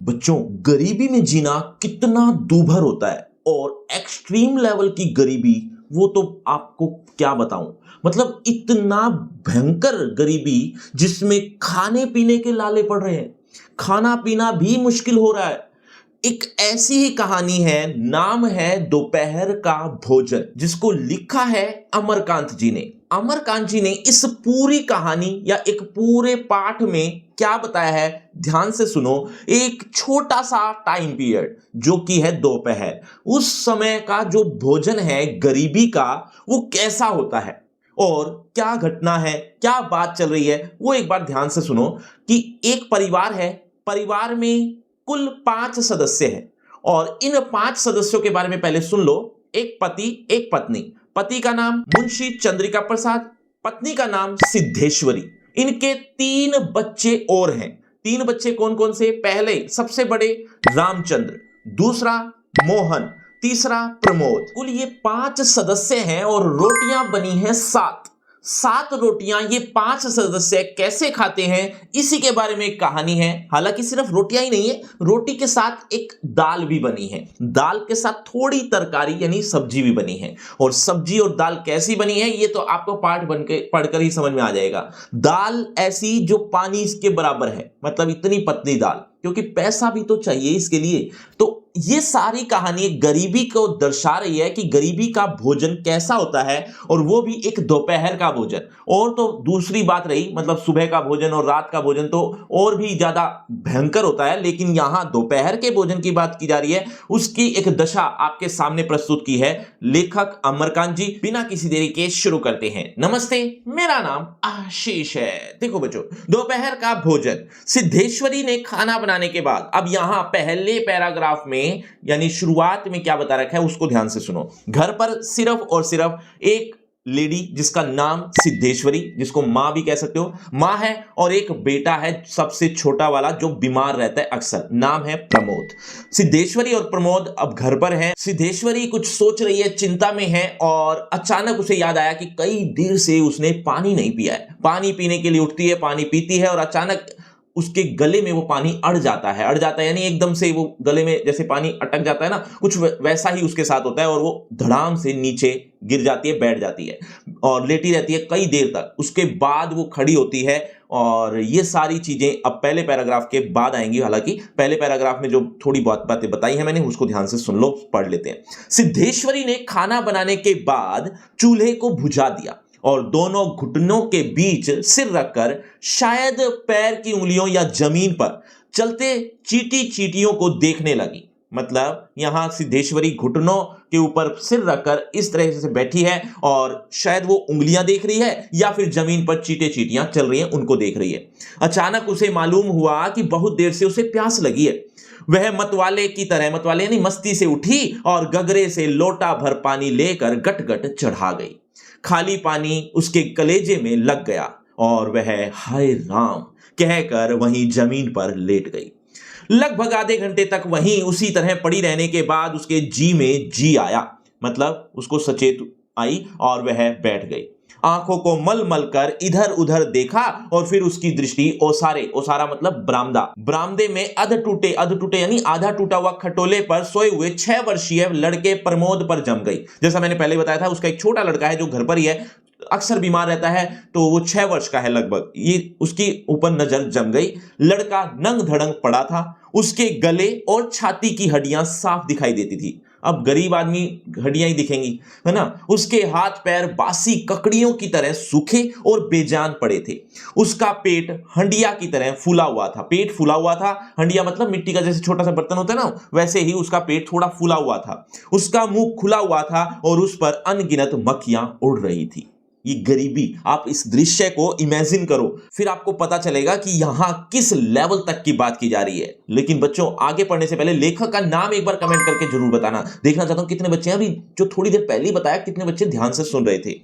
बच्चों, गरीबी में जीना कितना दूभर होता है और एक्सट्रीम लेवल की गरीबी, वो तो आपको क्या बताऊं। मतलब इतना भयंकर गरीबी जिसमें खाने पीने के लाले पड़ रहे हैं, खाना पीना भी मुश्किल हो रहा है। एक ऐसी ही कहानी है, नाम है दोपहर का भोजन, जिसको लिखा है अमरकांत जी ने। अमरकांत जी ने इस पूरी कहानी या एक पूरे पाठ में क्या बताया है, ध्यान से सुनो। एक छोटा सा टाइम पीरियड जो कि है दोपहर, उस समय का जो भोजन है गरीबी का, वो कैसा होता है और क्या घटना है, क्या बात चल रही है, वो एक बार ध्यान से सुनो। कि एक परिवार है, परिवार में कुल 5 सदस्य हैं और इन 5 सदस्यों के बारे में पहले सुन लो। एक पति, एक पत्नी। पति का नाम मुंशी चंद्रिका प्रसाद, पत्नी का नाम सिद्धेश्वरी। इनके 3 बच्चे और हैं। 3 बच्चे कौन कौन से? पहले सबसे बड़े रामचंद्र, दूसरा मोहन, तीसरा प्रमोद। कुल ये 5 सदस्य हैं और रोटियां बनी हैं 7 रोटियां ये 5 सदस्य कैसे खाते हैं, इसी के बारे में एक कहानी है। हालांकि सिर्फ रोटियां ही नहीं है, रोटी के साथ एक दाल भी बनी है, दाल के साथ थोड़ी तरकारी यानी सब्जी भी बनी है। और सब्जी और दाल कैसी बनी है, ये तो आपको पाठ बन के पढ़कर ही समझ में आ जाएगा। दाल ऐसी जो पानी इसके बराबर है, मतलब इतनी पतली दाल, क्योंकि पैसा भी तो चाहिए इसके लिए। तो ये सारी कहानी गरीबी को दर्शा रही है कि गरीबी का भोजन कैसा होता है, और वो भी एक दोपहर का भोजन। और तो दूसरी बात रही, मतलब सुबह का भोजन और रात का भोजन तो और भी ज्यादा भयंकर होता है, लेकिन यहां दोपहर के भोजन की बात की जा रही है। उसकी एक दशा आपके सामने प्रस्तुत की है लेखक अमरकांत जी। बिना किसी देरी के शुरू करते हैं। नमस्ते, मेरा नाम आशीष है। देखो बच्चों, दोपहर का भोजन। सिद्धेश्वरी ने खाना बनाने के बाद, अब यहां पहले पैराग्राफ में यानी शुरुआत में क्या बता रखा है उसको ध्यान से सुनो। घर पर सिर्फ और सिर्फ एक लेडी जिसका नाम सिद्धेश्वरी, जिसको मां भी कह सकते हो, मां है, और एक बेटा है सबसे छोटा वाला जो बीमार रहता है अक्सर, नाम है प्रमोद। सिद्धेश्वरी और प्रमोद अब घर पर हैं। सिद्धेश्वरी कुछ सोच रही है, चिंता में है, और अचानक उसे याद आया कि कई देर से उसने पानी नहीं पिया है। पानी पीने के लिए उठती है, पानी पीती है, और अचानक उसके गले में वो पानी अड़ जाता है यानी एकदम से वो गले में जैसे पानी अटक जाता है ना, कुछ वैसा ही उसके साथ होता है, और वो धड़ाम से नीचे गिर जाती है, बैठ जाती है और लेटी रहती है कई देर तक। उसके बाद वो खड़ी होती है, और ये सारी चीजें अब पहले पैराग्राफ के बाद आएंगी। हालांकि पहले पैराग्राफ में जो थोड़ी बहुत बातें बताई हैं मैंने, उसको ध्यान से सुन लो, पढ़ लेते हैं। सिद्धेश्वरी ने खाना बनाने के बाद चूल्हे को बुझा दिया और दोनों घुटनों के बीच सिर रखकर शायद पैर की उंगलियों या जमीन पर चलते चींटी चींटियों को देखने लगी। मतलब यहां सिद्धेश्वरी घुटनों के ऊपर सिर रखकर इस तरह से बैठी है, और शायद वो उंगलियां देख रही है या फिर जमीन पर चींटे चींटियां चल रही हैं उनको देख रही है। अचानक उसे मालूम हुआ कि बहुत देर से उसे प्यास लगी है। वह मतवाले की तरह, मतवाले यानी मस्ती से उठी और गगरे से लोटा भर पानी लेकर गट गट चढ़ा गई। खाली पानी उसके कलेजे में लग गया और वह हाय राम कहकर वहीं जमीन पर लेट गई। लगभग आधे घंटे तक वहीं उसी तरह पड़ी रहने के बाद उसके जी में जी आया, मतलब उसको सचेत आई और वह बैठ गई। आंखों को मल मल कर इधर उधर देखा और फिर उसकी दृष्टि ओसारा मतलब बरामदे में अध टूटे यानी आधा टूटा हुआ खटोले पर सोए हुए 6 वर्षीय लड़के प्रमोद पर जम गई। जैसा मैंने पहले बताया था, उसका एक छोटा लड़का है जो घर पर ही है, अक्सर बीमार रहता है, तो वो 6 वर्ष का है लगभग। ये उसकी ऊपर नजर जम गई। लड़का नंग धड़ंग पड़ा था, उसके गले और छाती की हड्डियां साफ दिखाई देती थी। अब गरीब आदमी हड्डियां ही दिखेंगी, है ना। उसके हाथ पैर बासी ककड़ियों की तरह सूखे और बेजान पड़े थे। उसका पेट हंडिया की तरह फूला हुआ था। पेट फूला हुआ था, हंडिया मतलब मिट्टी का जैसे छोटा सा बर्तन होता है ना, वैसे ही उसका पेट थोड़ा फूला हुआ था। उसका मुंह खुला हुआ था और उस पर अनगिनत मक्खियां उड़ रही थी। ये गरीबी, आप इस दृश्य को इमेजिन करो, फिर आपको पता चलेगा कि यहां किस लेवल तक की बात की जा रही है। लेकिन बच्चों, आगे पढ़ने से पहले लेखक का नाम एक बार कमेंट करके जरूर बताना। देखना चाहता हूं कितने बच्चे हैं, अभी जो थोड़ी देर पहले ही बताया, कितने बच्चे ध्यान से सुन रहे थे।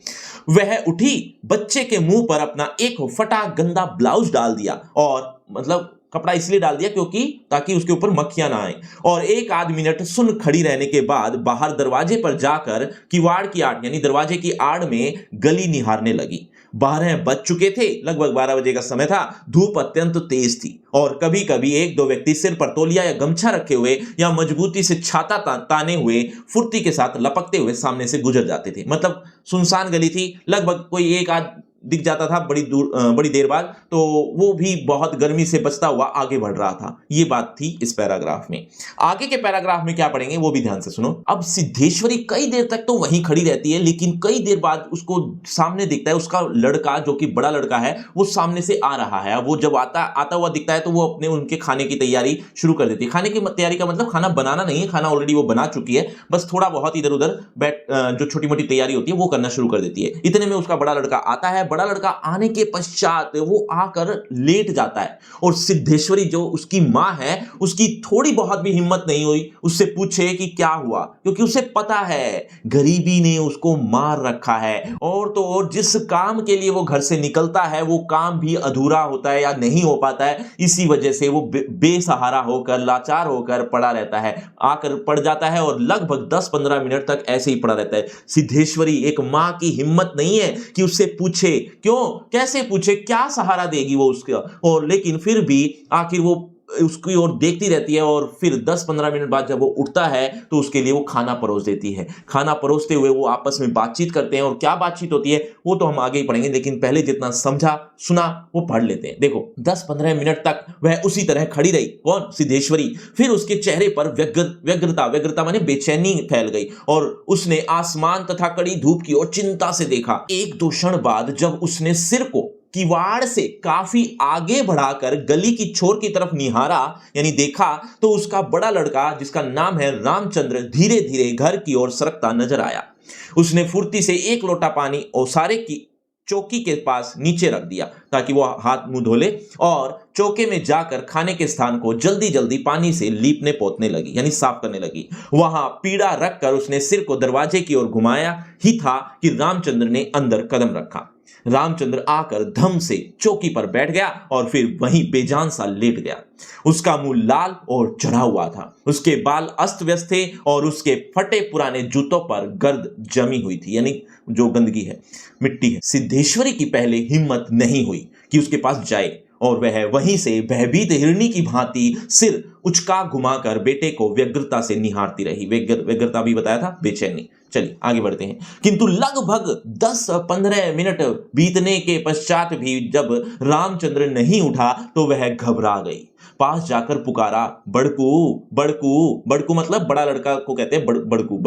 वह उठी, बच्चे के मुंह पर अपना एक फटा गंदा ब्लाउज डाल दिया, और मतलब कपड़ा इसलिए डाल दिया क्योंकि ताकि उसके ऊपर मक्खियां ना आए, और 1 आध मिनट सुन खड़ी रहने के बाद बाहर दरवाजे पर जाकर किवाड़ की आड़ यानी दरवाजे की आड़ में गली निहारने लगी। 12 बज चुके थे, लगभग 12 बजे का समय था। धूप अत्यंत तेज थी और कभी कभी एक दो व्यक्ति सिर पर तौलिया या गमछा रखे हुए या मजबूती से छाता ताने हुए फुर्ती के साथ लपकते हुए सामने से गुजर जाते थे। मतलब सुनसान गली थी, लगभग कोई एक आध दिख जाता था बड़ी देर बाद, तो वो भी बहुत गर्मी से बचता हुआ आगे बढ़ रहा था। ये बात थी इस पैराग्राफ में। आगे के पैराग्राफ में क्या पढ़ेंगे वो भी ध्यान से सुनो। अब सिद्धेश्वरी कई देर तक तो वहीं खड़ी रहती है, लेकिन कई देर बाद उसको सामने दिखता है उसका लड़का, जो कि बड़ा लड़का है, वो सामने से आ रहा है। वो जब आता हुआ दिखता है तो वो अपने उनके खाने की तैयारी शुरू कर देती है। खाने की तैयारी का मतलब खाना बनाना नहीं है, खाना ऑलरेडी वो बना चुकी है, बस थोड़ा बहुत इधर उधर जो छोटी मोटी तैयारी होती है वो करना शुरू कर देती है। इतने में उसका बड़ा लड़का आता है। बड़ा लड़का आने के पश्चात वो आकर लेट जाता है और सिद्धेश्वरी जो उसकी मां है, उसकी थोड़ी बहुत भी हिम्मत नहीं हुई उससे पूछे कि क्या हुआ, क्योंकि उसे पता है गरीबी ने उसको मार रखा है। और तो और जिस काम के लिए वो घर से निकलता है वो काम भी अधूरा होता है या नहीं हो पाता है। इसी वजह से वो बेसहारा होकर, लाचार होकर पड़ा रहता है, आकर पड़ जाता है और लगभग 10-15 मिनट तक ऐसे ही पड़ा रहता है। सिद्धेश्वरी, एक मां की हिम्मत नहीं है कि उससे पूछे, क्यों, कैसे पूछे, क्या सहारा देगी वो उसका, और लेकिन फिर भी आखिर वो उसकी ओर देखती रहती है। और फिर 10-15 मिनट बाद जब वो उठता है तो उसके लिए वो खाना परोस देती है। खाना परोसते हुए वो आपस में बातचीत करते हैं, और क्या बातचीत होती है वो तो हम आगे ही पढ़ेंगे, लेकिन पहले जितना समझा सुना वो पढ़ लेते हैं। देखो, 10-15 मिनट तक वह उसी तरह खड़ी रही। कौन? सिद्धेश्वरी। फिर उसके चेहरे पर व्यग्रता माने बेचैनी फैल गई और उसने आसमान तथा कड़ी धूप की ओर चिंता से देखा। एक दो क्षण बाद जब उसने सिर को किवाड़ से काफी आगे बढ़ाकर गली की छोर की तरफ निहारा, यानी देखा, तो उसका बड़ा लड़का, जिसका नाम है रामचंद्र, धीरे धीरे घर की ओर सरकता नजर आया। उसने फुर्ती से एक लोटा पानी ओसारे की चौकी के पास नीचे रख दिया ताकि वो हाथ मुंह धो ले, और चौके में जाकर खाने के स्थान को जल्दी जल्दी पानी से लीपने पोतने लगी, यानी साफ करने लगी। वहां पीड़ा रखकर उसने सिर को दरवाजे की ओर घुमाया ही था कि रामचंद्र ने अंदर कदम रखा। रामचंद्र आकर धम से चौकी पर बैठ गया और फिर वहीं बेजान सा लेट गया। उसका मुंह लाल और चढ़ा हुआ था, उसके बाल अस्त व्यस्त थे और उसके फटे पुराने जूतों पर गर्द जमी हुई थी, यानी जो गंदगी है, मिट्टी है। सिद्धेश्वरी की पहले हिम्मत नहीं हुई कि उसके पास जाए, और वह वहीं से भयभीत हिरणी की भांति सिर उचका घुमाकर बेटे को व्यग्रता से निहारती रही। व्यग्रता भी बताया था, बेचैनी। चलिए आगे बढ़ते हैं। किंतु लगभग 10-15 मिनट बीतने के पश्चात भी जब रामचंद्र नहीं उठा तो वह घबरा गई। पास जाकर पुकारा, बड़कू बड़कू। बड़कू मतलब बड़ा लड़का को कहते हैं बड़कू,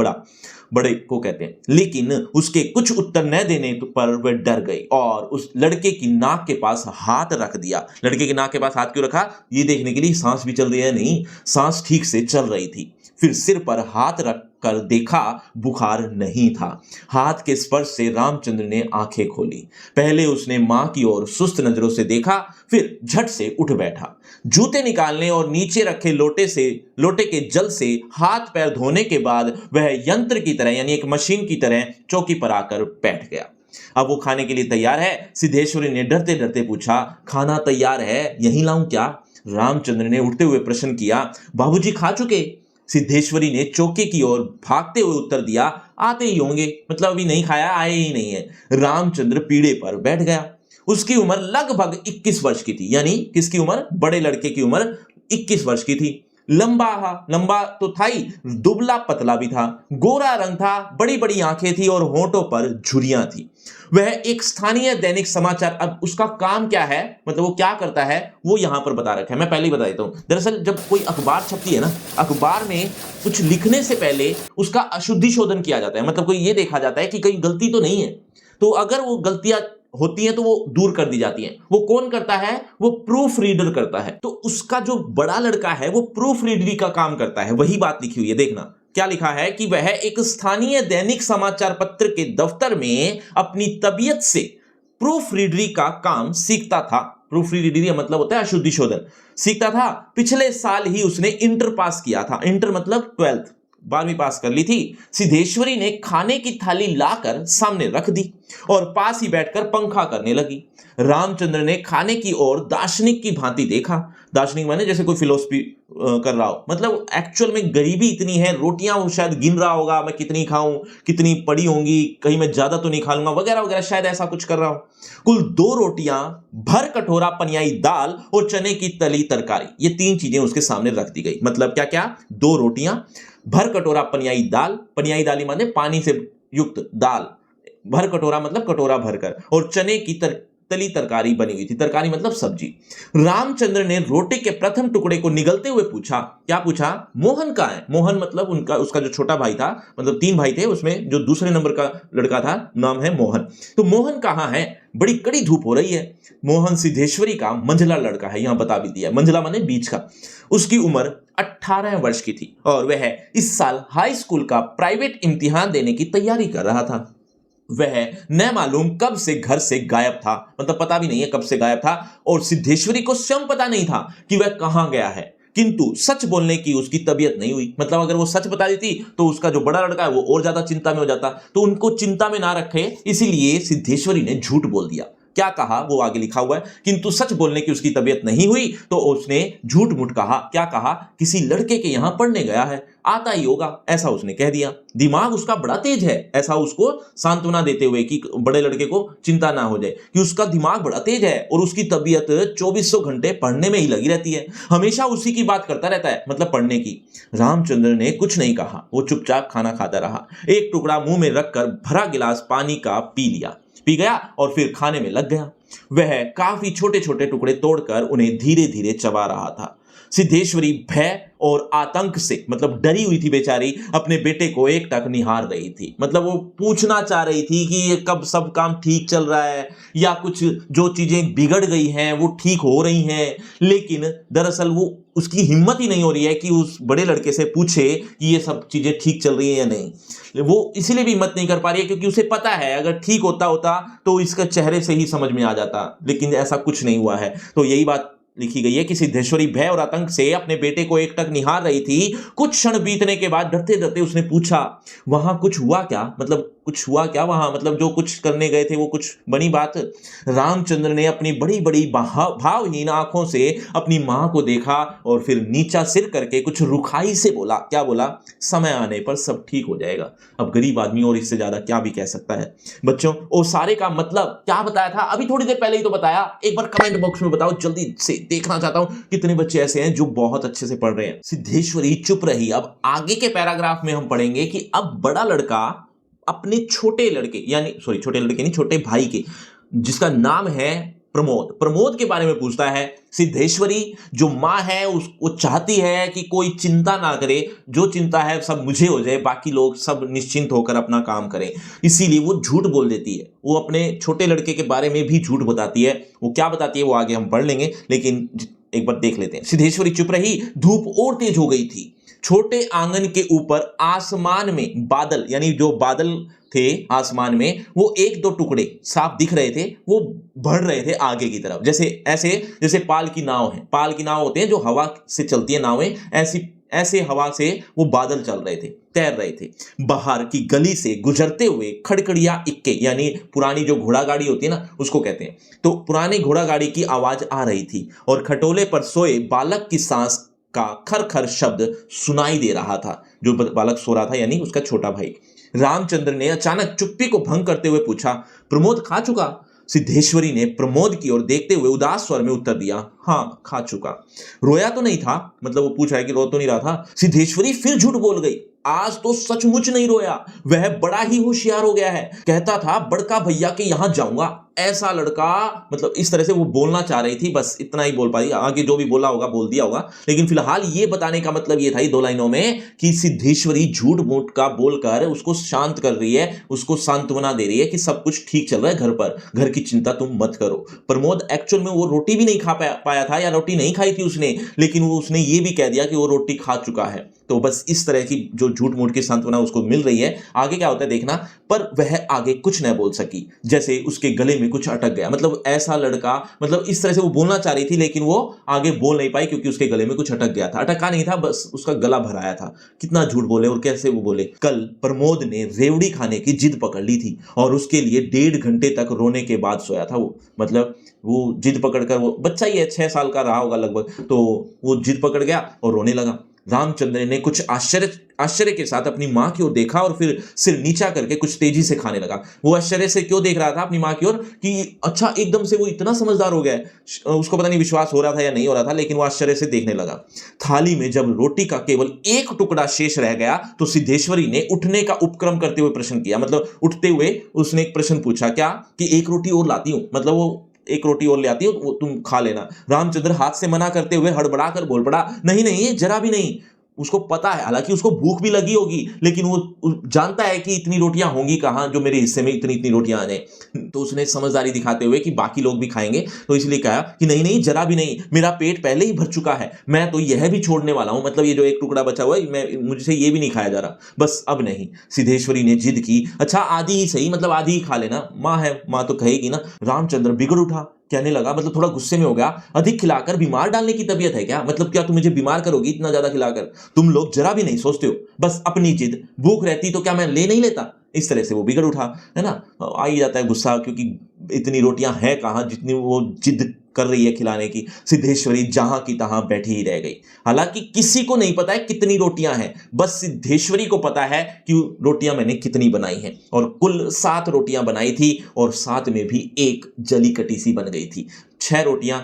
बड़े को कहते हैं। लेकिन उसके कुछ उत्तर न देने पर वह डर गई और उस लड़के की नाक के पास हाथ रख दिया। लड़के की नाक के पास हाथ क्यों रखा? ये देखने के लिए सांस भी चल रही है, नहीं, सांस ठीक से चल रही थी। फिर सिर पर हाथ रख कर देखा, बुखार नहीं था। हाथ के स्पर्श से रामचंद्र ने आंखें खोली। पहले उसने मां की ओर सुस्त नजरों से देखा, फिर झट से उठ बैठा। जूते निकालने और नीचे रखे लोटे के जल से हाथ पैर धोने के बाद वह यंत्र की तरह, यानी एक मशीन की तरह चौकी पर आकर बैठ गया। अब वो खाने के लिए तैयार है। सिद्धेश्वरी ने डरते डरते पूछा, खाना तैयार है, यहीं लाऊं क्या? रामचंद्र ने उठते हुए प्रश्न किया। बाबूजी खा चुके? सिद्धेश्वरी ने चौके की ओर भागते हुए उत्तर दिया, आते ही होंगे, मतलब अभी नहीं खाया, आए ही नहीं है। रामचंद्र पीढ़े पर बैठ गया। उसकी उम्र लगभग 21 वर्ष की थी, यानी किसकी उम्र? बड़े लड़के की उम्र 21 वर्ष की थी। लंबा तो था ही, दुबला पतला भी था, गोरा रंग था, बड़ी बड़ी आंखें थी और होंठों पर झुर्रियां थी। वह एक स्थानीय दैनिक समाचार, अब उसका काम क्या है, मतलब वो क्या करता है, वो यहां पर बता रखा है। मैं पहले ही बता देता हूं। दरअसल जब कोई अखबार छपती है ना, अखबार में कुछ लिखने से पहले उसका अशुद्धि शोधन किया जाता है। मतलब कोई ये देखा जाता है कि कहीं गलती तो नहीं है, तो अगर वो गलतियां होती है तो वो दूर कर दी जाती हैं। वो कौन करता है? वो प्रूफ रीडर करता है। तो उसका जो बड़ा लड़का है वो प्रूफ रीडरी का काम करता है। वही बात लिखी हुई है, देखना क्या लिखा है कि वह एक स्थानीय दैनिक समाचार पत्र के दफ्तर में अपनी तबीयत से प्रूफ रीडरी का काम सीखता था। प्रूफ रीडरी मतलब होता है अशुद्धि शोधन, सीखता था। पिछले साल ही उसने इंटर पास किया था। इंटर मतलब 12th, 12वीं पास कर ली थी। सिद्धेश्वरी ने खाने की थाली लाकर सामने रख दी और पास ही बैठकर पंखा करने लगी। रामचंद्र ने खाने की ओर दार्शनिक की भांति देखा। दार्शनिक माने जैसे कोई फिलोसफी कर रहा हो, मतलब एक्चुअल में गरीबी इतनी है, रोटियां वो शायद गिन रहा होगा, मैं कितनी खाऊं, कितनी पड़ी होंगी, कहीं मैं ज्यादा तो नहीं खा लूंगा, वगैरह वगैरह, शायद ऐसा कुछ कर रहा हो। कुल 2 रोटियां, भर कटोरा पनियाई दाल और चने की तली तरकारी, ये 3 चीजें उसके सामने रख दी गई। मतलब क्या क्या? 2 रोटियां, भर कटोरा पनियाई दाल माने पानी से युक्त दाल, भर कटोरा मतलब कटोरा भरकर, और चने की तली तरकारी बनी हुई थी। तरकारी मतलब सब्जी। रामचंद्र ने रोटी के प्रथम टुकड़े को निगलते हुए पूछा। क्या पूछा? मोहन कहाँ है? मोहन मतलब उसका जो छोटा भाई था, मतलब 3 भाई थे, उसमें जो दूसरे नंबर का लड़का था नाम है मोहन। तो मोहन कहाँ है? बड़ी कड़ी धूप हो रही है। मोहन सिद्धेश्वरी का मंझला लड़का है, यहां बता भी दिया, मंझला माने बीच का। उसकी उम्र 18 वर्ष की थी और वह इस साल हाई स्कूल का प्राइवेट इम्तिहान देने की तैयारी कर रहा था। वह न मालूम कब से घर से गायब था, मतलब पता भी नहीं है कब से गायब था, और सिद्धेश्वरी को स्वयं पता नहीं था कि वह कहां गया है। किंतु सच बोलने की उसकी तबीयत नहीं हुई। मतलब अगर वो सच बता देती तो उसका जो बड़ा लड़का है वो और ज्यादा चिंता में हो जाता, तो उनको चिंता में ना रखे, इसीलिए सिद्धेश्वरी ने झूठ बोल दिया। क्या कहा वो आगे लिखा हुआ है, किंतु सच बोलने की उसकी तबीयत नहीं हुई तो उसने झूठ मूठ कहा। क्या कहा? किसी लड़के के यहां पढ़ने गया है, आता ही होगा, ऐसा उसने कह दिया। दिमाग उसका बड़ा तेज है, ऐसा उसको सांत्वना देते हुए कि बड़े लड़के को चिंता ना हो जाए, कि उसका दिमाग बड़ा तेज है और उसकी तबीयत 2400 घंटे पढ़ने में ही लगी रहती है, हमेशा उसी की बात करता रहता है, मतलब पढ़ने की। रामचंद्र ने कुछ नहीं कहा, वो चुपचाप खाना खाता रहा। एक टुकड़ा मुंह में रखकर भरा गिलास पानी का पी गया और फिर खाने में लग गया। वह काफी छोटे छोटे टुकड़े तोड़कर उन्हें धीरे धीरे चबा रहा था। सिद्धेश्वरी भय और आतंक से, मतलब डरी हुई थी बेचारी, अपने बेटे को एकटक निहार रही थी। मतलब वो पूछना चाह रही थी कि ये कब सब काम ठीक चल रहा है या कुछ जो चीजें बिगड़ गई हैं वो ठीक हो रही हैं, लेकिन दरअसल वो उसकी हिम्मत ही नहीं हो रही है कि उस बड़े लड़के से पूछे कि ये सब चीजें ठीक चल रही हैं या नहीं। वो इसीलिए भी हिम्मत नहीं कर पा रही है क्योंकि उसे पता है अगर ठीक होता तो इसका चेहरे से ही समझ में आ जाता, लेकिन ऐसा कुछ नहीं हुआ है। तो यही बात लिखी गई है कि सिद्धेश्वरी भय और आतंक से अपने बेटे को एकटक निहार रही थी। कुछ क्षण बीतने के बाद डरते डरते उसने पूछा, वहां कुछ हुआ क्या? मतलब कुछ हुआ क्या वहां? मतलब जो कुछ करने गए थे वो कुछ बनी बात? रामचंद्र ने अपनी बड़ी बड़ी भावहीन आंखों से अपनी मां को देखा और फिर नीचा सिर करके कुछ रुखाई से बोला। क्या बोला? समय आने पर सब ठीक हो जाएगा। अब गरीब आदमी और इससे ज्यादा क्या भी कह सकता है। बच्चों, वो सारे का मतलब क्या बताया था अभी थोड़ी देर पहले ही तो बताया, एक बार कमेंट बॉक्स में बताओ, जल्दी से देखना चाहता हूं कितने बच्चे ऐसे हैं जो बहुत अच्छे से पढ़ रहे हैं। सिद्धेश्वरी चुप रही। अब आगे के पैराग्राफ में हम पढ़ेंगे कि अब बड़ा लड़का अपने छोटे लड़के छोटे लड़के नहीं, छोटे भाई के, जिसका नाम है प्रमोद के बारे में पूछता है। सिद्धेश्वरी जो मां है वो चाहती है कि कोई चिंता ना करे, जो चिंता है सब मुझे हो जाए, बाकी लोग सब निश्चिंत होकर अपना काम करें, इसीलिए वो झूठ बोल देती है। वो अपने छोटे लड़के के बारे में भी झूठ बताती है। वो क्या बताती है वो आगे हम पढ़ लेंगे, लेकिन एक बार देख लेते हैं। सिद्धेश्वरी चुप रही। धूप और तेज हो गई थी। छोटे आंगन के ऊपर आसमान में बादल, यानी जो बादल थे आसमान में, वो 1-2 टुकड़े साफ दिख रहे थे, वो बढ़ रहे थे आगे की तरफ, जैसे पाल की नाव है, पाल की नाव होते हैं जो हवा से चलती है नावें, ऐसे हवा से वो बादल चल रहे थे, तैर रहे थे। बाहर की गली से गुजरते हुए खड़खड़िया इक्के, यानी पुरानी जो घोड़ा गाड़ी होती है ना, उसको कहते हैं, तो पुरानी घोड़ा गाड़ी की आवाज आ रही थी और खटोले पर सोए बालक की सांस का खर शब्द सुनाई दे रहा था। जो बालक सो रहा था यानी उसका छोटा भाई। रामचंद्र ने अचानक चुप्पी को भंग करते हुए पूछा, प्रमोद खा चुका? सिद्धेश्वरी ने प्रमोद की ओर देखते हुए उदास स्वर में उत्तर दिया, हाँ खा चुका। रोया तो नहीं था? मतलब वो पूछ रहा है कि रो तो नहीं रहा था। सिद्धेश्वरी फिर झूठ बोल गई, आज तो सचमुच नहीं रोया, वह बड़ा ही होशियार हो गया है, कहता था बड़का भैया के यहां जाऊंगा। ऐसा लड़का, मतलब इस तरह से वो बोलना चाह रही थी, बस इतना ही बोल पाई, आगे जो भी बोला होगा बोल दिया होगा, लेकिन फिलहाल ये बताने का मतलब ये था 2 लाइनों में कि सिद्धेश्वरी झूठ मूठ का बोलकर उसको शांत कर रही है, उसको सांत्वना दे रही है कि सब कुछ ठीक चल रहा है घर पर, घर की चिंता तुम मत करो। प्रमोद एक्चुअल में वो रोटी भी नहीं खा पाया था, या रोटी नहीं खाई थी उसने, लेकिन वो उसने ये भी कह दिया कि वो रोटी खा चुका है। तो बस इस तरह की जो झूठ मूठ की सांत्वना उसको मिल रही है। आगे क्या होता है देखना, पर वह आगे कुछ न बोल सकी, जैसे उसके गले में में कुछ अटक गया। मतलब ऐसा लड़का, मतलब इस तरह से वो बोलना चाह रही थी लेकिन वो आगे बोल नहीं पाई क्योंकि उसके गले में कुछ अटक गया था। अटका नहीं था, बस उसका गला भर आया था। कितना झूठ बोले और कैसे वो बोले। कल प्रमोद ने रेवड़ी खाने की जिद पकड़ ली थी और उसके लिए 1.5 घंटे तक रोने के बाद सोया था वो। मतलब वो जिद पकड़कर, वो बच्चा ही है, 6 साल का रहा होगा लगभग, तो वो जिद पकड़ गया और रोने लगा। रामचंद्र ने कुछ आश्चर्य के साथ अपनी मां की ओर देखा और फिर सिर नीचा करके कुछ तेजी से खाने लगा। वो आश्चर्य से क्यों देख रहा था अपनी मां की ओर कि अच्छा एकदम से वो इतना समझदार हो गया है। उसको पता नहीं विश्वास हो रहा था या नहीं हो रहा था, लेकिन वो आश्चर्य से देखने लगा। थाली में जब रोटी का केवल एक टुकड़ा शेष रह गया तो सिद्धेश्वरी ने उठने का उपक्रम करते हुए प्रश्न किया। मतलब उठते हुए उसने एक प्रश्न पूछा, क्या कि एक रोटी और लाती हूं, मतलब वो एक रोटी और ले आती हो, वो तुम खा लेना। रामचंद्र हाथ से मना करते हुए हड़बड़ा कर बोल पड़ा, नहीं नहीं जरा भी नहीं। उसको पता है, हालांकि उसको भूख भी लगी होगी, लेकिन वो जानता है कि इतनी रोटियां होंगी कहां जो मेरे हिस्से में इतनी इतनी रोटियां आ जाए। तो उसने समझदारी दिखाते हुए कि बाकी लोग भी खाएंगे तो इसलिए कहा कि नहीं नहीं जरा भी नहीं, मेरा पेट पहले ही भर चुका है, मैं तो यह भी छोड़ने वाला हूं। मतलब ये जो एक टुकड़ा बचा हुआ है, मैं मुझसे ये भी नहीं खाया जा रहा, बस अब नहीं। सिद्धेश्वरी ने जिद की, अच्छा आधी ही सही, मतलब आधी ही खा लेना, मां है, मां तो कहेगी ना। रामचंद्र बिगड़ उठा, कहने लगा, मतलब थोड़ा गुस्से में हो गया, अधिक खिलाकर बीमार डालने की तबीयत है क्या? मतलब क्या तुम मुझे बीमार करोगी इतना ज्यादा खिलाकर? तुम लोग जरा भी नहीं सोचते हो, बस अपनी जिद। भूख रहती तो क्या मैं ले नहीं लेता? इस तरह से वो बिगड़ उठा, है ना। आ ही जाता है गुस्सा, क्योंकि इतनी रोटियां हैं कहां जितनी वो जिद कर रही है खिलाने की। सिद्धेश्वरी जहां की तहां बैठी ही रह गई। हालांकि किसी को नहीं पता है कितनी रोटियां हैं, बस सिद्धेश्वरी को पता है कि रोटियां मैंने कितनी बनाई हैं। और कुल 7 रोटियां बनाई थी और 7 में भी एक जली कटी सी बन गई थी। 6 रोटियां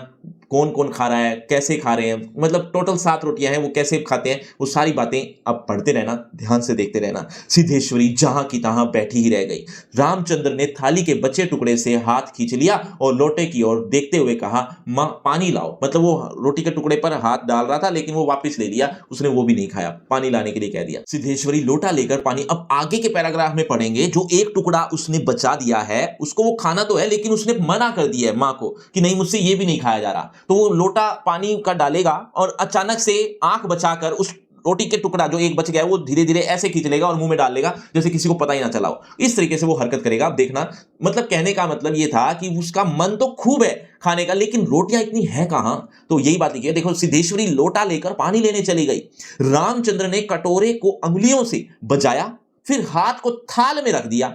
कौन कौन खा रहा है, कैसे खा रहे हैं, मतलब टोटल 7 रोटियां हैं, वो कैसे खाते हैं, वो सारी बातें अब पढ़ते रहना, ध्यान से देखते रहना। सिद्धेश्वरी जहां की तहां बैठी ही रह गई। रामचंद्र ने थाली के बचे टुकड़े से हाथ खींच लिया और लोटे की ओर देखते हुए कहा, मां पानी लाओ। मतलब वो रोटी के टुकड़े पर हाथ डाल रहा था लेकिन वो वापस ले लिया, उसने वो भी नहीं खाया, पानी लाने के लिए कह दिया। सिद्धेश्वरी लोटा लेकर पानी, अब आगे के पैराग्राफ में पढ़ेंगे, जो एक टुकड़ा उसने बचा दिया है उसको वो खाना तो है लेकिन उसने मना कर दिया है मां को कि नहीं मुझसे ये भी नहीं खाया जा रहा। तो वो लोटा पानी का डालेगा और अचानक से आंख बचाकर उस रोटी के टुकड़ा जो एक बच गया है वो धीरे धीरे ऐसे खींच लेगा और मुंह में डाल लेगा जैसे किसी को पता ही ना चला हो। इस तरीके से वो हरकत करेगा। अब देखना, मतलब कहने का मतलब ये था कि उसका मन तो खूब है खाने का, लेकिन रोटियां इतनी है कहां। तो यही बात लिखी है, देखो सिद्धेश्वरी लोटा लेकर पानी लेने चली गई। रामचंद्र ने कटोरे को अंगुलियों से बजाया, फिर हाथ को थाल में रख दिया।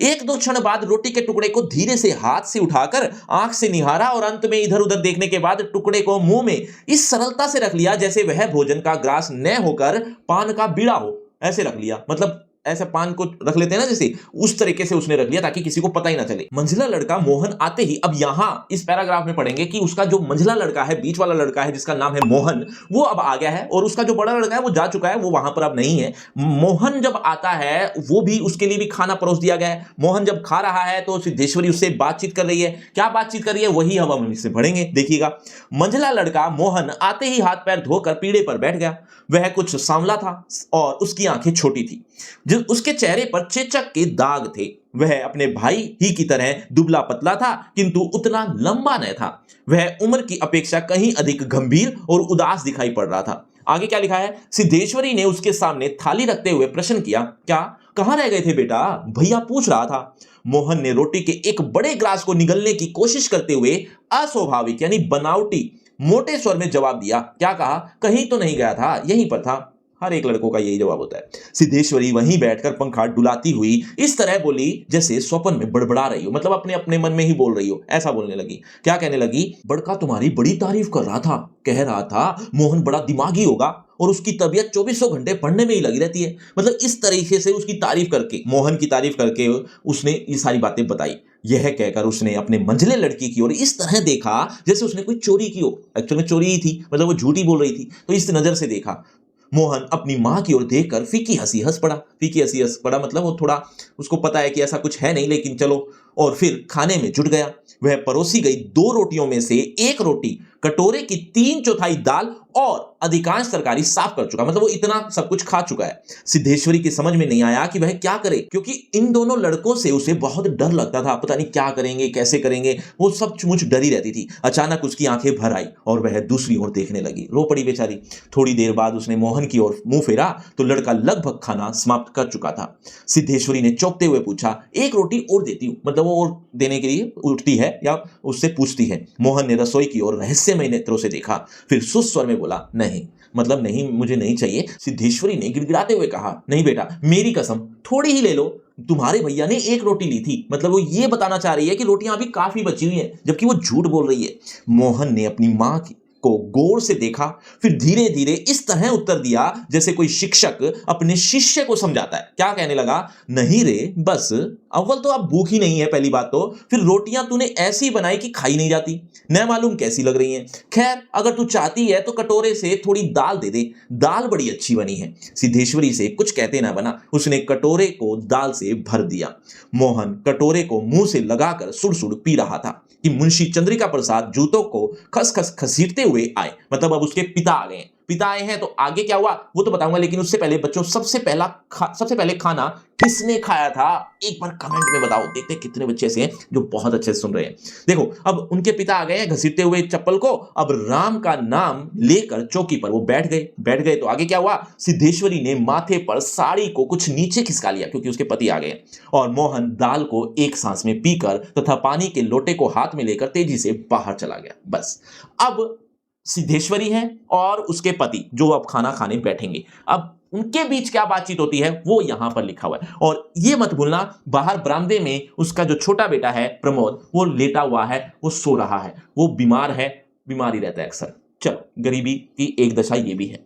1-2 क्षण बाद रोटी के टुकड़े को धीरे से हाथ से उठाकर आंख से निहारा और अंत में इधर उधर देखने के बाद टुकड़े को मुंह में इस सरलता से रख लिया जैसे वह भोजन का ग्रास न होकर पान का बीड़ा हो। ऐसे रख लिया, मतलब ऐसे पान को रख लेते हैं ना, जैसे उस तरीके से उसने रख लिया ताकि किसी को पता ही ना चले। मंझला लड़का मोहन आते ही, अब यहां इस पैराग्राफ में पढ़ेंगे कि उसका जो मंझला लड़का है, बीच वाला लड़का है जिसका नाम है मोहन, वो अब आ गया है और उसका जो बड़ा लड़का है वो जा चुका है, वो वहां पर अब नहीं है। मोहन जब आता है वो भी, उसके लिए भी खाना परोस दिया गया है। मोहन जब खा रहा है तो सिद्धेश्वरी उससे बातचीत कर रही है। क्या बातचीत कर रही है वही अब हम इससे पढ़ेंगे, देखिएगा। मंझला लड़का मोहन आते ही हाथ पैर धोकर पीढ़े पर बैठ गया। वह कुछ सांवला था और उसकी आंखें छोटी थी, जो उसके चेहरे पर चेचक के दाग थे। वह अपने भाई ही की तरह दुबला पतला था किंतु उतना लंबा न था। वह उम्र की अपेक्षा कहीं अधिक गंभीर और उदास दिखाई पड़ रहा था। आगे क्या लिखा है, सिद्धेश्वरी ने उसके सामने थाली रखते हुए प्रश्न किया, क्या कहां रह गए थे बेटा? भैया पूछ रहा था। मोहन ने रोटी के एक बड़े ग्लास को निगलने की कोशिश करते हुए अस्वाभाविक यानी बनावटी मोटे स्वर में जवाब दिया। क्या कहा? कहीं तो नहीं गया था, यहीं पर था। हर एक लड़कों का यही जवाब होता है। सिद्धेश्वरी वहीं बैठकर पंखा डुलाती हुई इस तरह बोली जैसे स्वप्न में बड़बड़ा रही हो, मतलब अपने अपने मन में ही बोल रही हो, ऐसा बोलने लगी। क्या कहने लगी? बड़का तुम्हारी बड़ी तारीफ कर रहा था, कह रहा था मोहन बड़ा दिमागी होगा और उसकी तबीयत 24 घंटे पढ़ने में ही लगी रहती है। मतलब इस तरीके से उसकी तारीफ करके, मोहन की तारीफ करके उसने ये सारी बातें बताई। यह कहकर उसने अपने मंझले लड़की की ओर इस तरह देखा जैसे उसने कोई चोरी की हो। एक्चुअली में चोरी ही थी, मतलब वो झूठी बोल रही थी, तो इस नजर से देखा। मोहन अपनी मां की ओर देखकर फीकी हंसी हंस पड़ा। फीकी हंसी हंस पड़ा मतलब वो थोड़ा, उसको पता है कि ऐसा कुछ है नहीं, लेकिन चलो, और फिर खाने में जुट गया। वह परोसी गई 2 रोटियों में से एक रोटी कटोरे की 3/4 दाल और अधिकांश तरकारी साफ कर चुका, मतलब वो इतना सब कुछ खा चुका है। सिद्धेश्वरी की समझ में नहीं आया कि वह क्या करे, क्योंकि इन दोनों लड़कों से उसे बहुत डर लगता था। पता नहीं क्या करेंगे, कैसे करेंगे, वो सब मुझ डरी रहती थी। अचानक उसकी आंखें भर आई और वह दूसरी ओर देखने लगी। रो पड़ी बेचारी। थोड़ी देर बाद उसने मोहन की ओर मुंह फेरा तो लड़का लगभग खाना समाप्त कर चुका था। सिद्धेश्वरी ने चौंकते हुए पूछा, एक रोटी और देती हूं, मतलब वो और देने के लिए उठती है या उससे पूछती है। मोहन ने रसोई की ओर रहस्यमय नेत्रों से देखा, फिर सुस्त स्वर में बोला, नहीं, मतलब नहीं, मुझे नहीं चाहिए। सिद्धेश्वरी ने गिड़गिड़ाते हुए कहा, नहीं बेटा, मेरी कसम, थोड़ी ही ले लो। तुम्हारे भैया ने एक रोटी ली थी, मतलब वो ये बताना चाह रही है कि रोटियां अभी काफी बची हुई हैं, जबकि वो झूठ बोल रही है। मोहन ने अपनी मां को गौर से देखा, फिर धीरे धीरे इस तरह उत्तर दिया जैसे कोई शिक्षक अपने शिष्य को समझाता है। क्या कहने लगा, नहीं रे, बस अव्वल तो अब भूख ही नहीं है, पहली बात तो, फिर रोटियां तूने ऐसी बनाई कि खाई नहीं जाती, न मालूम कैसी लग रही हैं। खैर, अगर तू चाहती है तो कटोरे से थोड़ी दाल दे दे, दाल बड़ी अच्छी बनी है। सिद्धेश्वरी से कुछ कहते ना बना, उसने कटोरे को दाल से भर दिया। मोहन कटोरे को मुंह से लगाकर सुड़-सुड़ पी रहा था कि मुंशी चंद्रिका प्रसाद जूतों को खस-खस घसीटते हुए आए। मतलब अब उसके पिता आ गए। पिता आए हैं तो आगे क्या हुआ वो तो बताऊंगा, लेकिन उससे पहले बच्चों, सबसे पहले खाना किसने खाया था, एक बार कमेंट में बताओ। देखते हैं कितने बच्चे ऐसे हैं जो बहुत अच्छे से सुन रहे हैं। देखो, अब उनके पिता आ गए हैं घसीटते हुए चप्पल को। अब राम का नाम लेकर चौकी पर वो बैठ गए तो आगे क्या हुआ, सिद्धेश्वरी ने माथे पर साड़ी को कुछ नीचे खिसका लिया क्योंकि उसके पति आ गए, और मोहन दाल को एक सांस में पीकर तथा पानी के लोटे को हाथ में लेकर तेजी से बाहर चला गया। बस अब सिद्धेश्वरी है और उसके पति जो अब खाना खाने बैठेंगे। अब उनके बीच क्या बातचीत होती है वो यहां पर लिखा हुआ है। और ये मत भूलना, बाहर बरामदे में उसका जो छोटा बेटा है प्रमोद, वो लेटा हुआ है, वो सो रहा है, वो बीमार है, बीमार ही रहता है अक्सर। चलो, गरीबी की एक दशा ये भी है।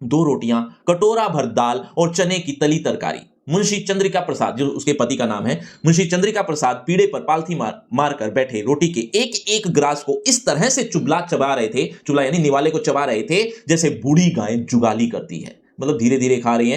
2 रोटियां, कटोरा भर दाल और चने की तली तरकारी। मुंशी चंद्रिका प्रसाद, जो उसके पति का नाम है, मुंशी चंद्रिका प्रसाद पीड़े पर पालथी मार कर बैठे रोटी के एक एक ग्रास को इस तरह से चबा रहे थे, चुबला यानी निवाले को चबा रहे थे, जैसे बूढ़ी गाय जुगाली करती है। मतलब धीरे धीरे खा रहे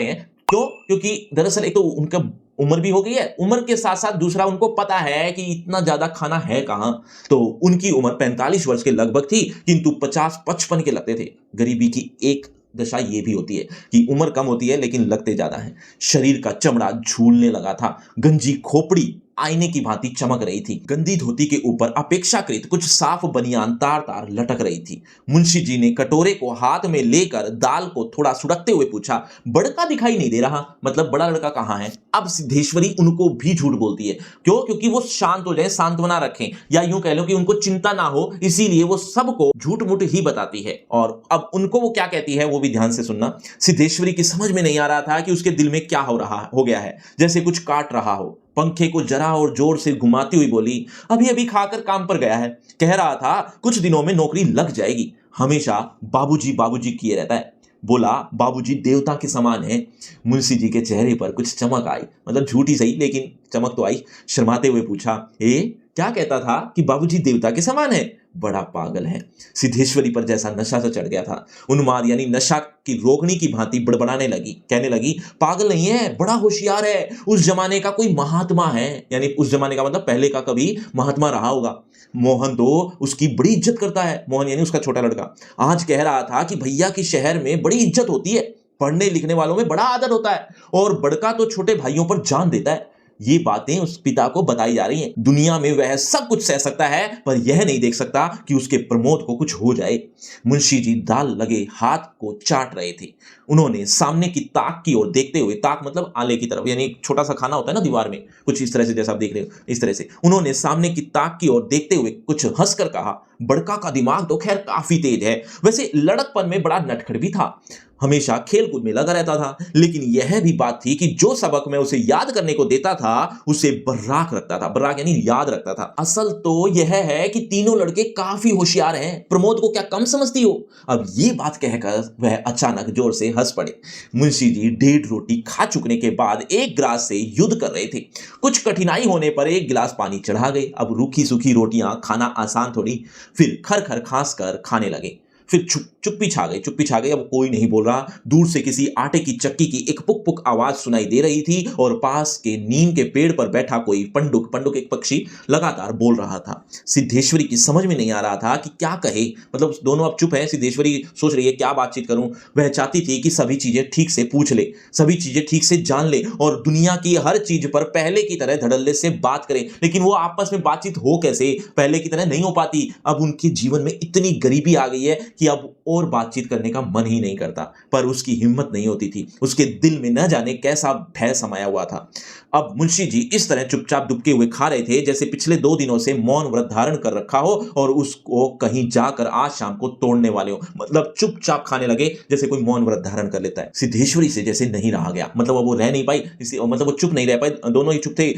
हैं। क्यों? क्योंकि दरअसल एक तो उनका उम्र भी हो गई है, उम्र के साथ साथ दूसरा उनको पता है कि इतना ज्यादा खाना है कहां। तो उनकी उम्र 45 वर्ष के लगभग थी, किंतु 50-55 के लगते थे। गरीबी की एक दशा ये भी होती है कि उम्र कम होती है लेकिन लगते ज्यादा है। शरीर का चमड़ा झूलने लगा था, गंजी खोपड़ी आईने की भांति चमक रही थी। गंदी धोती के ऊपर अपेक्षाकृत कुछ साफ बनियान तार तार लटक रही थी। मुंशी जी ने कटोरे को हाथ में लेकर दाल को थोड़ा सुड़कते हुए पूछा, बड़का दिखाई नहीं दे रहा, मतलब बड़ा लड़का कहां है? अब सिद्धेश्वरी उनको भी झूठ बोलती है। क्यों? क्योंकि वो शांत हो जाए, सांत्वना रखें, या यूं कह लो कि उनको चिंता ना हो, इसीलिए वो सबको झूठ मूठ ही बताती है। और अब उनको वो क्या कहती है वो भी ध्यान से सुनना। सिद्धेश्वरी की समझ में नहीं आ रहा था कि उसके दिल में क्या हो गया है, जैसे कुछ काट रहा हो। पंखे को जरा और जोर से घुमाती हुई बोली, अभी अभी खाकर काम पर गया है, कह रहा था कुछ दिनों में नौकरी लग जाएगी, हमेशा बाबूजी बाबूजी किए रहता है। बोला बाबूजी देवता के समान है। मुंशी जी के चेहरे पर कुछ चमक आई, मतलब झूठी सही लेकिन चमक तो आई। शर्माते हुए पूछा, क्या कहता था कि बाबूजी देवता के समान है? बड़ा पागल है। सिद्धेश्वरी पर जैसा नशा सा चढ़ गया था, उन्माद यानी नशा की रोकनी की भांति बड़बड़ाने लगी, कहने लगी, पागल नहीं है, बड़ा होशियार है, उस जमाने का कोई महात्मा है। यानी उस जमाने का मतलब पहले का कभी महात्मा रहा होगा। मोहन तो उसकी बड़ी इज्जत करता है। मोहन यानी उसका छोटा लड़का आज कह रहा था कि भैया की शहर में बड़ी इज्जत होती है, पढ़ने लिखने वालों में बड़ा आदर होता है, और बड़का तो छोटे भाइयों पर जान देता है। ये बातें उस पिता को बताई जा रही हैं। दुनिया में वह सब कुछ सह सकता है, पर यह नहीं देख सकता कि उसके प्रमोद को कुछ हो जाए। मुंशी जी दाल लगे हाथ को चाट रहे थे। उन्होंने सामने की ताक की ओर देखते हुए, ताक मतलब आले की तरफ, यानी छोटा सा खाना होता है ना दीवार में, कुछ इस तरह से जैसा आप देख रहे हो, इस तरह से उन्होंने सामने की ताक की ओर देखते हुए कुछ हंसकर कहा, बड़का का दिमाग तो खैर काफी तेज है, वैसे लड़कपन में बड़ा नटखट भी था, हमेशा खेल कूद में लगा रहता था, लेकिन यह भी बात थी कि जो सबक मैं उसे याद करने को देता था उसे बर्राक रखता था। बर्राक यानी याद रखता था। असल तो यह है कि तीनों लड़के काफी होशियार हैं, प्रमोद को क्या कम समझती हो? अब ये बात कहकर वह अचानक जोर से हंस पड़े। मुंशी जी 1.5 रोटी खा चुकने के बाद एक गिलास से युद्ध कर रहे थे। कुछ कठिनाई होने पर एक गिलास पानी चढ़ा गए। अब रूखी सूखी रोटियां खाना आसान थोड़ी, फिर खर खर खांस कर खाने लगे। फिर चुप्पी छा गई। अब कोई नहीं बोल रहा। दूर से किसी आटे की चक्की की एक पुक पुक आवाज सुनाई दे रही थी और पास के नीम के पेड़ पर बैठा कोई पंडुक एक पक्षी लगातार बोल रहा था। सिद्धेश्वरी की समझ में नहीं आ रहा था कि क्या कहे। मतलब दोनों अब चुप है। सिद्धेश्वरी सोच रही है क्या बातचीत करूं। वह चाहती थी कि सभी चीजें ठीक से पूछ ले, सभी चीजें ठीक से जान ले और दुनिया की हर चीज पर पहले की तरह धड़ल्ले से बात करे। लेकिन वो आपस में बातचीत हो कैसे, पहले की तरह नहीं हो पाती। अब उनके जीवन में इतनी गरीबी आ गई है कि अब और बातचीत करने का मन ही नहीं करता। पर उसकी हिम्मत नहीं होती थी। उसके दिल में न जाने कैसा भय समाया हुआ था। अब मुंशी जी इस तरह चुपचाप दुबके हुए खा रहे थे जैसे पिछले 2 दिनों से मौन व्रत धारण कर रखा हो और उसको कहीं जाकर आज शाम को तोड़ने वाले हो। मतलब चुपचाप खाने लगे जैसे कोई मौन व्रत धारण कर लेता है। सिद्धेश्वरी से जैसे नहीं रहा गया। मतलब अब वो रह नहीं पाई, मतलब वो चुप नहीं रह पाई। दोनों ही चुप थे।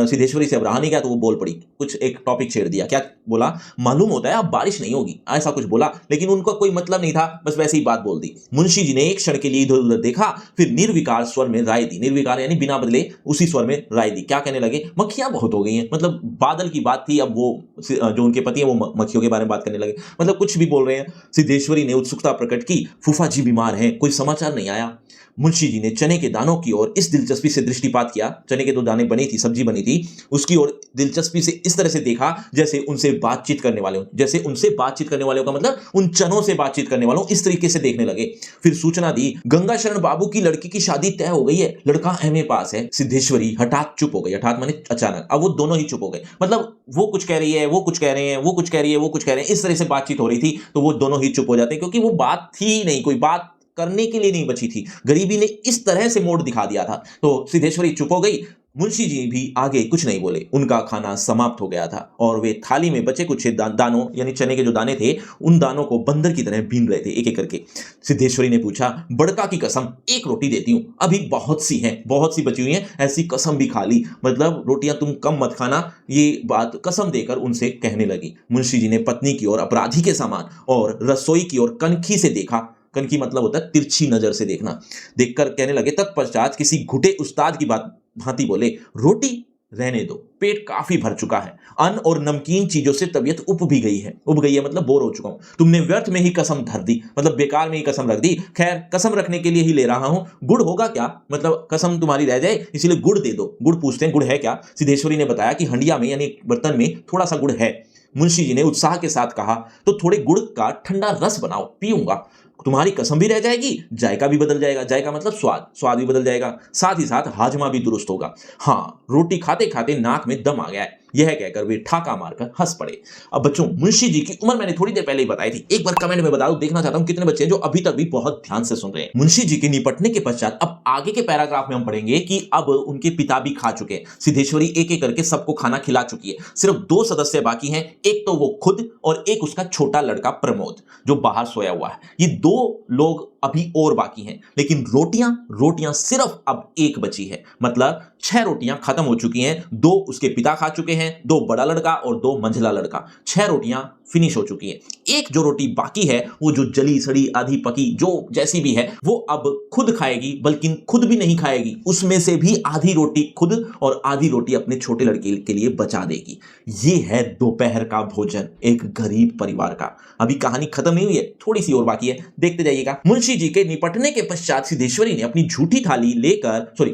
सिद्धेश्वरी से अब रहा नहीं गया तो वो बोल पड़ी। कुछ एक टॉपिक छेड़ दिया। क्या बोला? मालूम होता है अब बारिश नहीं होगी, ऐसा कुछ बोला। लेकिन उनका कोई मतलब नहीं था, बस वैसे ही बात बोल दी। मुंशी जी ने एक क्षण के लिए इधर उधर देखा, फिर निर्विकार स्वर में राय दी। निर्विकार यानी बिना बदले उसी स्वर में राय दी। क्या कहने लगे? मक्खियां बहुत हो गई हैं। मतलब बादल की बात थी। अब वो जो उनके पति हैं वो मक्खियों के बारे में बात करने लगे। मतलब कुछ भी बोल रहे हैं। सिद्धेश्वरी ने उत्सुकता प्रकट की। फूफा जी बीमार हैं, कोई समाचार नहीं आया। मुंशी जी ने चने के दानों की ओर इस दिलचस्पी से दृष्टिपात किया। चने के 2 दाने बनी थी, सब्जी बनी थी, उसकी ओर दिलचस्पी से इस तरह से देखा जैसे उनसे बातचीत करने वाले हो। जैसे उनसे बातचीत करने वाले हो का मतलब उन चनों से बातचीत करने वालों, इस तरीके से देखने लगे। फिर सूचना दी, गंगा शरण बाबू की लड़की की शादी तय हो गई है, लड़का एमए पास है। सिद्धेश्वरी हठात चुप हो गई। हठात माने अचानक। अब वो दोनों ही चुप हो गए। मतलब वो कुछ कह रही है, वो कुछ कह रहे हैं, वो कुछ कह रही है, वो कुछ कह रहे हैं, इस तरह से बातचीत हो रही थी। तो वो दोनों ही चुप हो जाते क्योंकि वो बात थी ही नहीं, कोई बात करने के लिए नहीं बची थी। गरीबी ने इस तरह से मोड़ दिखा दिया था। तो सिद्धेश्वरी चुप हो गई। मुंशी जी भी आगे कुछ नहीं बोले। उनका खाना समाप्त हो गया था और वे थाली में बचे कुछ दानों यानी चने के जो दाने थे उन दानों को बंदर की तरह बीन रहे थे एक एक करके। सिद्धेश्वरी ने पूछा, बड़का की कसम एक रोटी देती हूं, अभी बहुत सी हैं, बहुत सी बची हुई हैं, ऐसी कसम भी खा ली। मतलब रोटियां तुम कम मत खाना, ये बात कसम देकर उनसे कहने लगी। मुंशी जी ने पत्नी की ओर अपराधी के समान और रसोई की ओर कनखी से देखा। कनखी मतलब होता है तिरछी नजर से देखना। देखकर कहने लगे, तत्पश्चात किसी घुटे उस्ताद की बात भांति बोले, रोटी रहने दो, पेट काफी भर चुका है। अन्न और नमकीन चीजों से तबीयत उब गई है मतलब बोर हो चुका हूं। तुमने व्यर्थ में ही कसम धर दी, मतलब बेकार में ही कसम रख दी। खैर कसम रखने के लिए ही ले रहा हूं। गुड़ होगा क्या? मतलब कसम तुम्हारी रह जाए इसीलिए गुड़ दे दो। गुड़ पूछते हैं, गुड़ है क्या? सिद्धेश्वरी ने बताया कि हंडिया में यानी बर्तन में थोड़ा सा गुड़ है। मुंशी जी ने उत्साह के साथ कहा, तो थोड़े गुड़ का ठंडा रस बनाओ, पीऊंगा। तुम्हारी कसम भी रह जाएगी, जायका भी बदल जाएगा। जायका मतलब स्वाद भी बदल जाएगा, साथ ही साथ हाजमा भी दुरुस्त होगा। हाँ, रोटी खाते खाते नाक में दम आ गया है। यह कहकर वे ठाका मारकर हंस पड़े। अब बच्चों, मुंशी जी की उम्र मैंने थोड़ी देर पहले ही बताई थी। एक बार कमेंट में बता दो, देखना चाहता हूं कितने बच्चे हैं जो अभी तक भी बहुत ध्यान से सुन रहे हैं। मुंशी जी के निपटने के पश्चात अब आगे के पैराग्राफ में हम पढ़ेंगे कि अब उनके पिता भी खा चुके हैं। सिद्धेश्वरी एक एक करके सबको खाना खिला चुकी है। सिर्फ 2 सदस्य बाकी हैं, एक तो वो खुद और एक उसका छोटा लड़का प्रमोद जो बाहर सोया हुआ है। ये 2 लोग अभी और बाकी हैं। लेकिन रोटियां सिर्फ अब 1 बची है। मतलब 6 रोटियां खत्म हो चुकी हैं। 2 उसके पिता खा चुके हैं, 2 बड़ा लड़का और 2 मंझला लड़का। 6 रोटियां फिनिश हो चुकी है। एक जो रोटी बाकी है वो जो जली सड़ी आधी पकी जो जैसी भी है वो अब खुद खाएगी, बल्कि खुद भी नहीं खाएगी, उसमें से भी आधी रोटी खुद और आधी रोटी अपने छोटे लड़के के लिए बचा देगी। ये है दोपहर का भोजन एक गरीब परिवार का। अभी कहानी खत्म नहीं हुई है, थोड़ी सी और बाकी है, देखते जाइएगा। मुंशी जी के निपटने के पश्चात सिद्धेश्वरी ने अपनी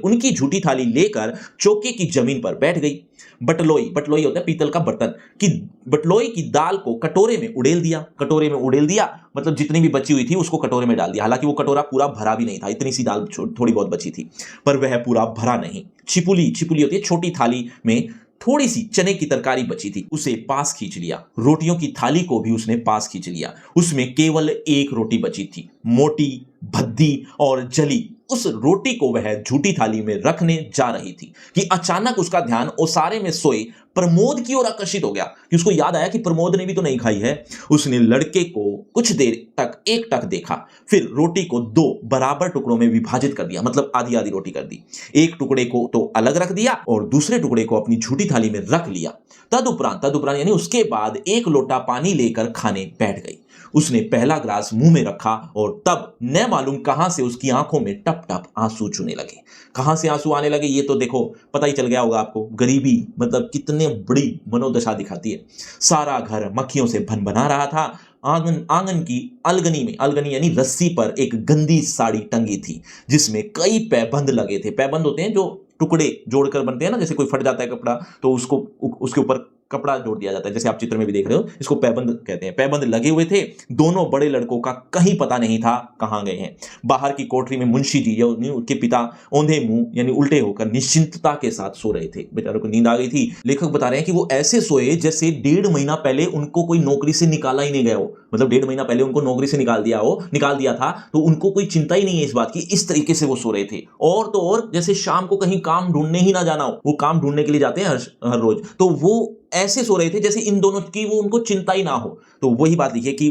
उनकी झूठी थाली लेकर चौके की जमीन पर बैठ गई। बटलोई होता है पीतल का बर्तन कि बटलोई की दाल को कटोरे में उड़ेल दिया। मतलब जितनी भी बची हुई थी उसको कटोरे में डाल दिया। हालांकि वो कटोरा पूरा भरा भी नहीं था, इतनी सी दाल थोड़ी बहुत बची थी, पर वह पूरा भरा नहीं। छिपुली होती है छोटी थाली में थोड़ी सी चने की तरकारी बची थी, उसे पास खींच लिया। रोटियों की थाली को भी उसने पास खींच लिया। उसमें केवल 1 रोटी बची थी, मोटी, भद्दी और जली। उस रोटी को वह झूठी थाली में रखने जा रही थी कि अचानक उसका ध्यान ओसारे में सोए प्रमोद की ओर आकर्षित हो गया कि उसको याद आया कि प्रमोद ने भी तो नहीं खाई है। उसने लड़के को कुछ देर तक एकटक देखा, फिर रोटी को 2 बराबर टुकड़ों में विभाजित कर दिया, मतलब आधी आधी रोटी कर दी। एक टुकड़े को तो अलग रख दिया और दूसरे टुकड़े को अपनी झूठी थाली में रख लिया। तदुपरांत यानी उसके बाद 1 लोटा पानी लेकर खाने बैठ गई। उसने पहला ग्लास मुंह में रखा और तब न मालूम कहां से उसकी आंखों में टप टप आंसू चूने लगे। कहां से आंसू आने लगे ये तो देखो पता ही चल गया होगा आपको। गरीबी मतलब कितने बड़ी मनोदशा दिखाती है। सारा घर मक्खियों से भनभना रहा था। आंगन आंगन की अलगनी में, अलगनी यानी रस्सी पर एक गंदी साड़ी टंगी थी जिसमें कई पैबंद लगे थे। पैबंद होते हैं जो टुकड़े जोड़कर बनते हैं ना, जैसे कोई फट जाता है कपड़ा तो उसको उसके ऊपर कपड़ा जोड़ दिया जाता है, जैसे आप चित्र में भी देख रहे हो, इसको पैबंद कहते हैं। पैबंद लगे हुए थे। दोनों बड़े लड़कों का कहीं पता नहीं था कहां गए हैं। बाहर की कोठरी में मुंशी जी या उनके पिता औंधे मुंह यानी उल्टे होकर निश्चिंतता के साथ सो रहे थे। बेचारों को नींद आ गई थी। लेखक बता रहे हैं कि वो ऐसे सोए जैसे 1.5 महीना पहले उनको कोई नौकरी से निकाला ही नहीं गया हो। मतलब 1.5 महीना पहले उनको नौकरी से निकाल दिया था, तो उनको कोई चिंता ही नहीं है इस बात की। इस तरीके से वो सो रहे थे। और तो और जैसे शाम को कहीं काम ढूंढने ही ना जाना हो, वो काम ढूंढने के लिए जाते हैं हर रोज, तो वो ऐसे सो रहे थे जैसे इन दोनों की वो उनको चिंता ही ना हो। तो वही बात लिखी है कि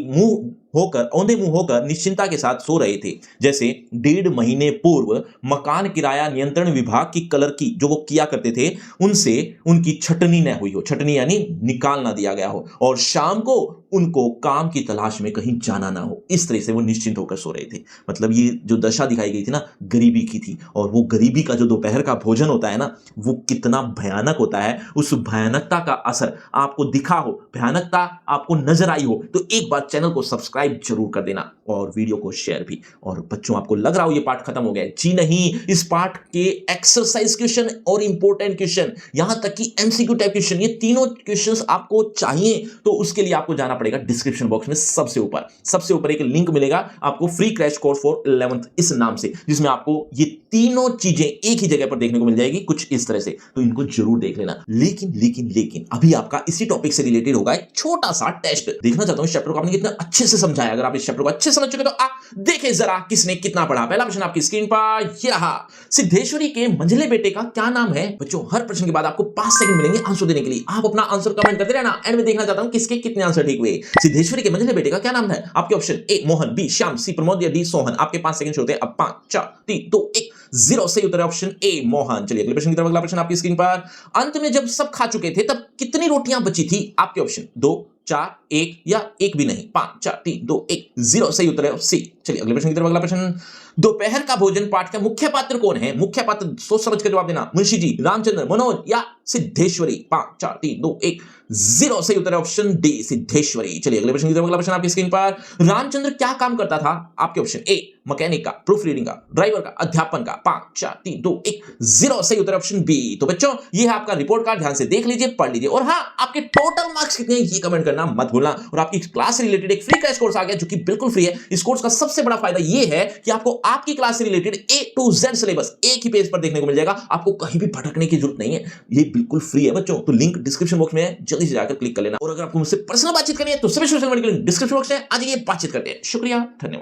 औंधे मुंह होकर निश्चिंता के साथ सो रहे थे, जैसे 1.5 महीने पूर्व मकान किराया नियंत्रण विभाग की क्लर्की जो वो किया करते थे उनसे उनकी छटनी न हुई हो। छटनी यानी निकाल ना दिया गया हो, और शाम को उनको काम की तलाश में कहीं जाना ना हो। इस तरह से वो निश्चिंत होकर सो रहे थे। मतलब ये जो दशा दिखाई गई थी ना, गरीबी की थी। और वो गरीबी का जो दोपहर का भोजन होता है ना, वो कितना भयानक होता है। उस भयानकता का असर आपको दिखा हो, भयानकता आपको नजर आई हो, तो एक बार चैनल को सब्सक्राइब जरूर कर देना और वीडियो को शेयर भी। और बच्चों, आपको लग रहा हो ये पाठ खत्म हो गया है? जी नहीं, इस पाठ के एक्सरसाइज क्वेश्चन और इंपॉर्टेंट क्वेश्चन, यहां तक कि एमसीक्यू टाइप क्वेश्चन, ये तीनों क्वेश्चंस आपको चाहिए तो उसके लिए आपको जाना पड़ेगा डिस्क्रिप्शन बॉक्स में सबसे ऊपर एक लिंक मिलेगा आपको, free crash course for 11th इस नाम से, जिसमें आपको ये तीनों चीजें एक ही जगह पर देखने को मिल जाएगी कुछ इस तरह से। तो इनको जरूर देख लेना। लेकिन अभी आपका इसी टॉपिक से रिलेटेड होगा एक छोटा सा टेस्ट। देखना चाहता हूं इस चैप्टर को आपने कितना अच्छे से समझाया। अगर आप इस चैप्टर को अच्छे समझ चुके तो देखें जरा किसने कितना पढ़ा। पहला प्रश्न आपकी स्क्रीन पर ये रहा। सिद्धेश्वरी के मंझले बेटे का क्या नाम है? बच्चों, हर प्रश्न के बाद आपको 5 सेकंड मिलेंगे आंसर देने के लिए। आप अपना आंसर कमेंट करते रहना। एंड में देखना चाहता हूं किसके कितने आंसर ठीक हुए। सिद्धेश्वरी के मंझले बेटे का क्या नाम है? आपके option A Mohan, B Shyam, C Pramod या डी सोहन। आपके 5 सेकंड होते हैं अब। 5 4 3 2 1 0 सही उत्तर है ऑप्शन ए मोहन। चलिए अगले प्रश्न की तरफ। अगला प्रश्न आपकी स्क्रीन पर। अंत में जब सब खा चुके थे तब कितनी रोटियां बची थी? आपके ऑप्शन 2 4 1 या एक भी नहीं। 5 4 3 2 1 0 सही उत्तर है सी। चलिए अगले प्रश्न की तरफ। अगला प्रश्न, दोपहर का भोजन पाठ का मुख्य पात्र कौन है? मुख्य पात्र सोच समझ कर जवाब देना। मुंशी जी, रामचंद्र, मनोज या सिद्धेश्वरी। 5 4 3 2 1 0 सही उत्तर है ऑप्शन डी सिद्धेश्वरी। चलिए अगले प्रश्न की तरफ। अगला प्रश्न आपकी स्क्रीन पर। रामचंद्र क्या काम करता था? आपके ऑप्शन ए मैकेनिक का, प्रूफ रीडिंग का, ड्राइवर का, अध्यापन का। 5 4 3 2 1 0 सही उत्तर ऑप्शन बी। तो बच्चों, ये है आपका रिपोर्ट कार्ड, ध्यान से देख लीजिए, पढ़ लीजिए। और हाँ, आपके टोटल मार्क्स कितने हैं ये कमेंट करना मत भूलना। और आपकी क्लास से रिलेटेड एक फ्री क्रैश कोर्स आ गया जो कि बिल्कुल फ्री है। इस कोर्स का सबसे बड़ा फायदा ये है कि आपको आपकी क्लास से related A to Z syllabus एक ही पेज पर देखने को मिल जाएगा। आपको कहीं भी भटकने की जरूरत नहीं है। ये बिल्कुल फ्री है बच्चों। तो लिंक डिस्क्रिप्शन बॉक्स में है, जल्दी से जाकर क्लिक कर लेना। और अगर आपको मुझसे पर्सनल बातचीत करनी है तो सभी सोशल मीडिया के लिंक डिस्क्रिप्शन बॉक्स में आ जाइए, बातचीत करते हैं। शुक्रिया, धन्यवाद।